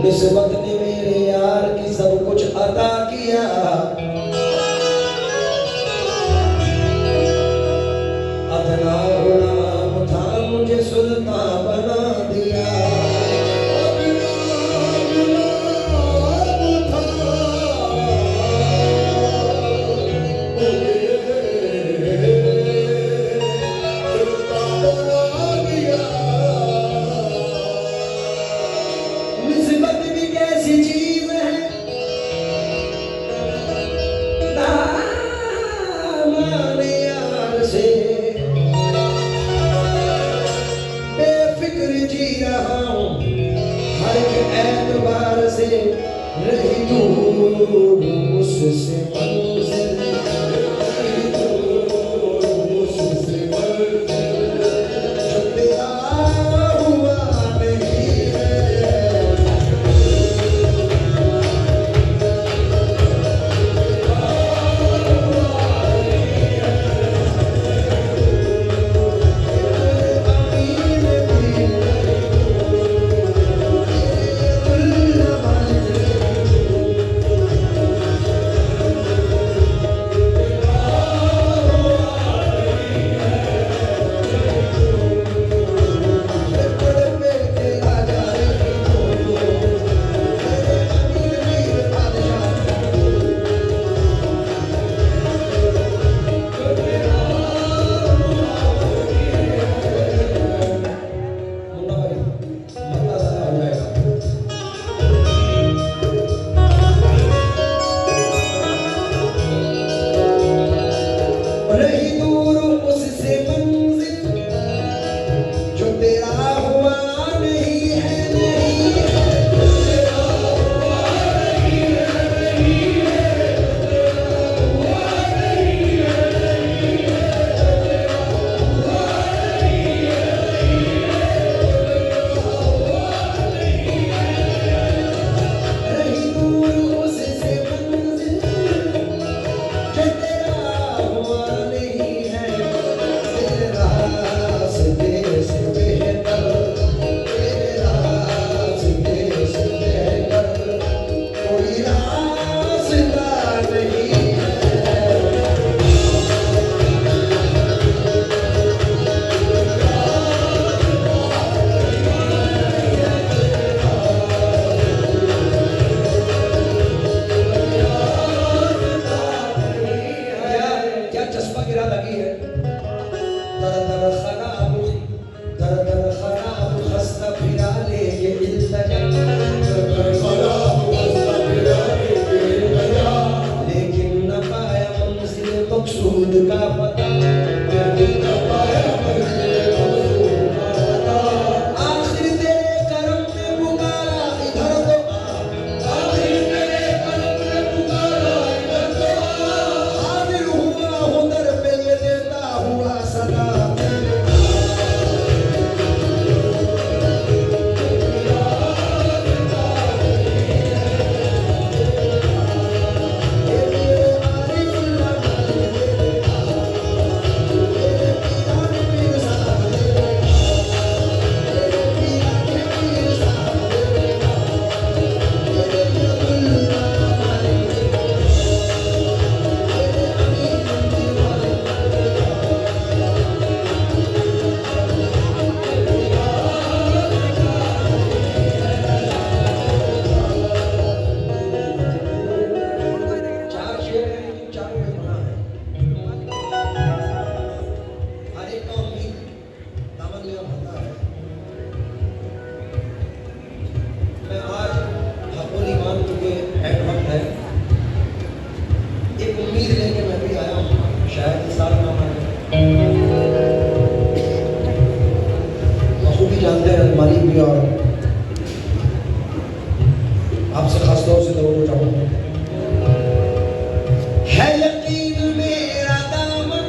निस्बत ने मेरे यार की सब कुछ अता किया, अदना गुलाम था मुझे सुल्तान बना दिया। रही दूर मुझसे मंजिल, रही दूर मुझसे मंजिल, जो तेरा हुआ नहीं है। आपसे खास तौर से तो चाहूँगा है यकीन मेरा दामन,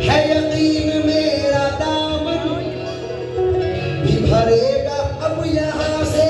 है यकीन मेरा दामन भी भरेगा अब यहाँ से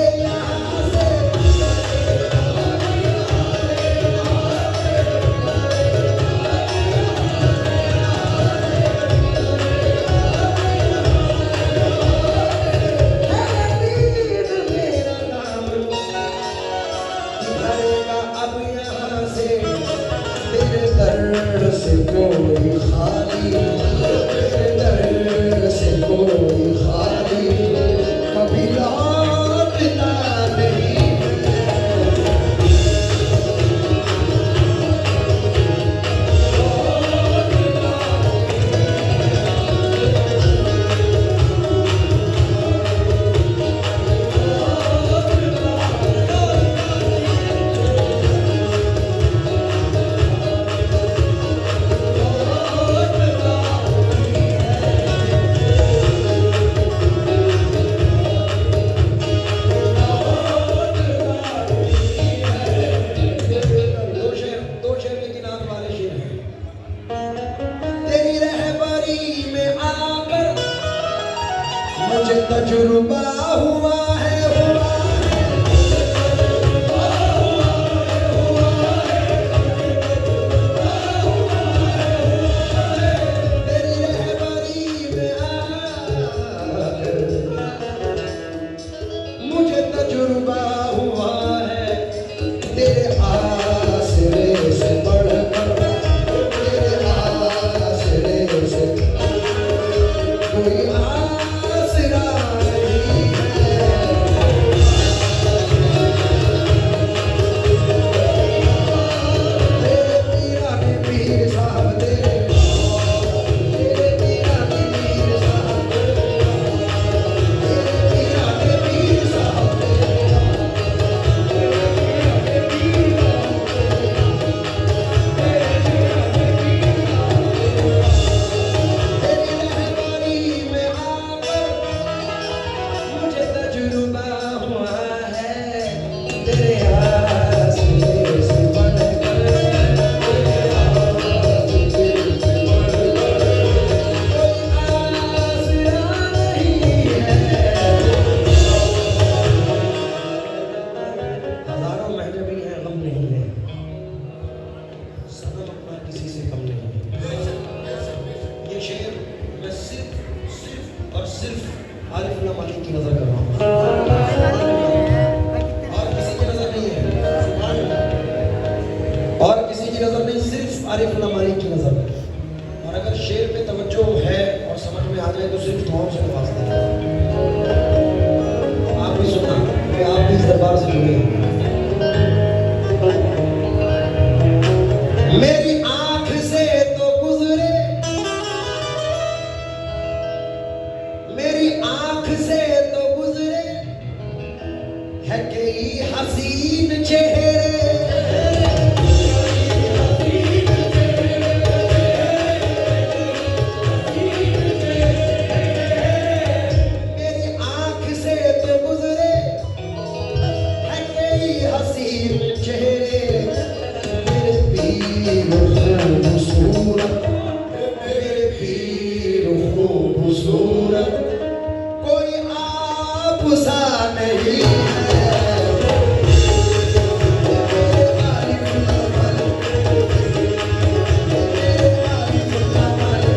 मुझे तजुर्बा हुआ है तेरी रहबरी में आकर मुझे तजुर्बा हुआ है तेरे आसरे से बढ़कर तेरे आसरे से कोई आसरा नहीं है तेरे पीरा ने पीर साहब तेरे पीरा ने पीर साहब तेरे पीरा ने पीर साहब तेरी रहबरी में आकर मुझे तजुर्बा हुआ है तेरे आसरे से बढ़कर तेरे आसरे से बढ़कर कोई आसरा नहीं है हजारों महजबी हैं गम नहीं है सनम अपना किसी से कम नहीं है ये शेर मैं सिर्फ और सिर्फ आरिफ उल्लाह मालिक की नजर कर रहा हूँ और किसी की नजर नहीं है और किसी की नजर नहीं सिर्फ आरिफ उल्लाह मालिक की नजर और अगर शेर पे तवज्जो है और समझ में आ जाए तो सिर्फ दुआओं से नवाजते हैं आप भी सुनना कि आप भी इस दरबार से जुड़े हैं मेरी आंख से तो गुजरे मेरी आंख से तो गुजरे है कई हसीन चेहरे मेरी आंख से तो गुजरे है कई हसीन चेहरे मेरे पीर खूबसूरत मेरे पीर खूबसूरत कोई आप सा नहीं है मेरे आरिफ उल्लाह मालिक मेरे आरिफ उल्लाह मालिक मेरे आरिफ उल्लाह मालिक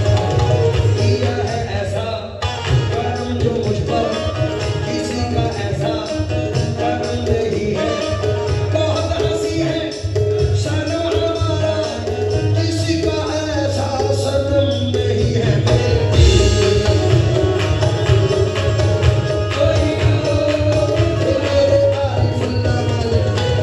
किया है ऐसा करम जो मुझ पर किसी का ऐसा करम नहीं है बहुत हंसी है शर्म हमारा किसी का ऐसा शर्म नहीं है मेरे आरिफ उल्लाह मालिक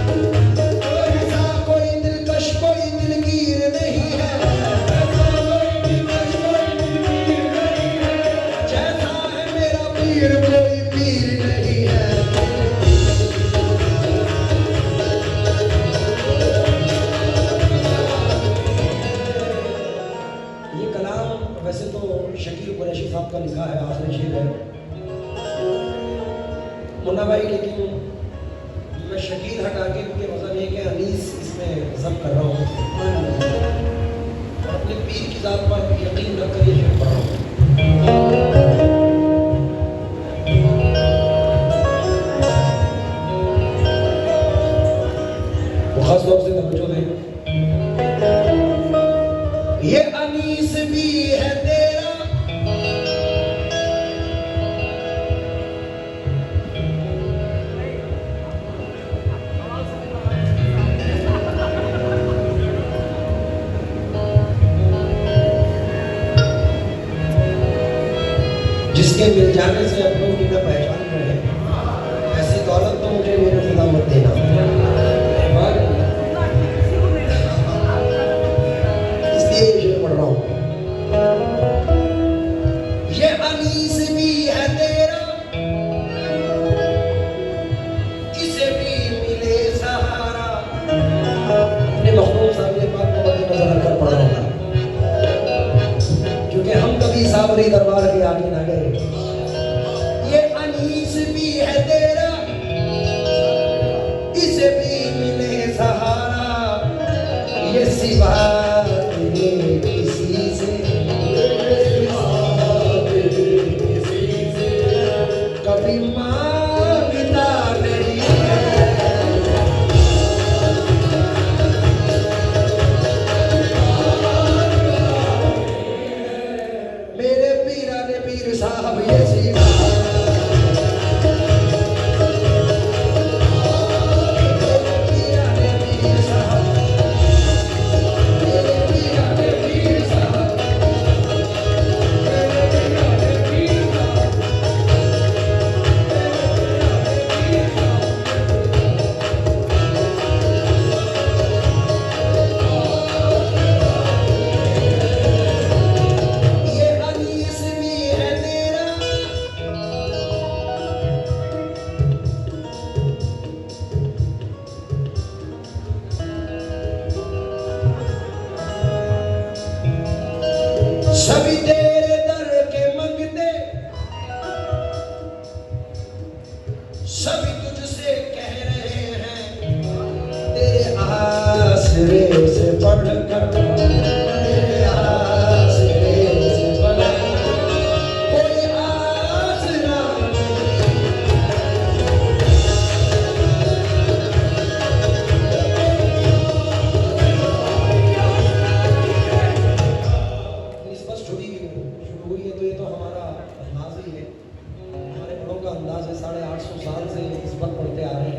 ऐसा कोई दिलकश कोई दिलगीर नहीं है जैसा है मेरा पीर कोई पीर नहीं है ये कलाम वैसे तो शकील कुरैशी साहब का लिखा है आखिरी शेर है मुन्ना भाई लेकिन मैं शकील हटा के क्योंकि मतलब ये कि अनीस इसमें जम कर रहा हूँ और अपने पीर की जात पर यकीन रखकर ये शेर पढ़ रहा हूँ वो खास तौर से तवज्जो दें ये अनीस भी है तेरा जिसके मिल जाने से अपनों की न पहचान रहे, ऐसी दौलत तो मुझे मेरे खुदा मत देना। इसलिए ये शेर पढ़ रहा हूँ। ये अनीस भी है तेरा, इसे भी मिले सहारा। अपने मखदूम साहब ये बात को मद्देनजर रखकर पढ़ रहा हूँ, क्योंकि हम कभी साबरी दरबार के आगे ना गए। ये अनीस भी है तेरा, इसे भी मिले सहारा, ये सिवा तेरे किसी से कभी मांगता नहीं है। मेरे पीरा ने पीर साहब ये सिवा, सभी तेरे दर के मंगते, सभी तुझसे कह रहे हैं, तेरे आसरे से बढ़कर, तेरे आसरे से बढ़कर कोई आसरा नहीं। इस बस शुरू हुई है तो ये तो हमारा अंदाज ही है, हमारे बड़ों का अंदाज है। 850 साल से इस पर पढ़ते आ रहे हैं।